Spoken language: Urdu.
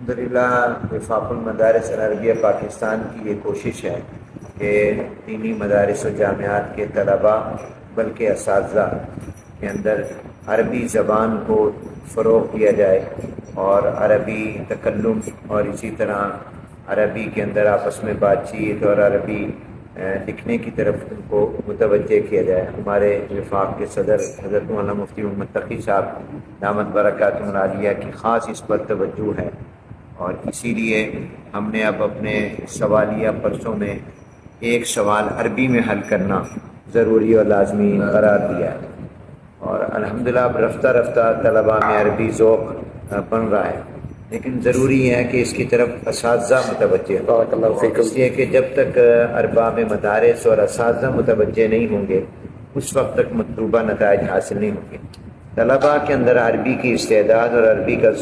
الحمدللہ وفاق المدارس العربیہ پاکستان کی یہ کوشش ہے کہ دینی مدارس و جامعات کے طلباء بلکہ اساتذہ کے اندر عربی زبان کو فروغ دیا جائے اور عربی تکلم اور اسی طرح عربی کے اندر آپس میں بات چیت اور عربی لکھنے کی طرف ان کو متوجہ کیا جائے۔ ہمارے وفاق کے صدر حضرت مولانا مفتی محمد تقی صاحب دامت برکاتہم العالیہ کی خاص اس پر توجہ ہے، اور اسی لیے ہم نے اب اپنے سوالیہ پرچوں میں ایک سوال عربی میں حل کرنا ضروری اور لازمی قرار دیا ہے، اور الحمدللہ اب رفتہ رفتہ طلباء میں عربی ذوق بن رہا ہے، لیکن ضروری ہے کہ اس کی طرف اساتذہ متوجہ ہوں، اس لیے کہ جب تک ارباب مدارس اور اساتذہ متوجہ نہیں ہوں گے اس وقت تک مطلوبہ نتائج حاصل نہیں ہوں گے۔ طلباء کے اندر عربی کی استعداد اور عربی کا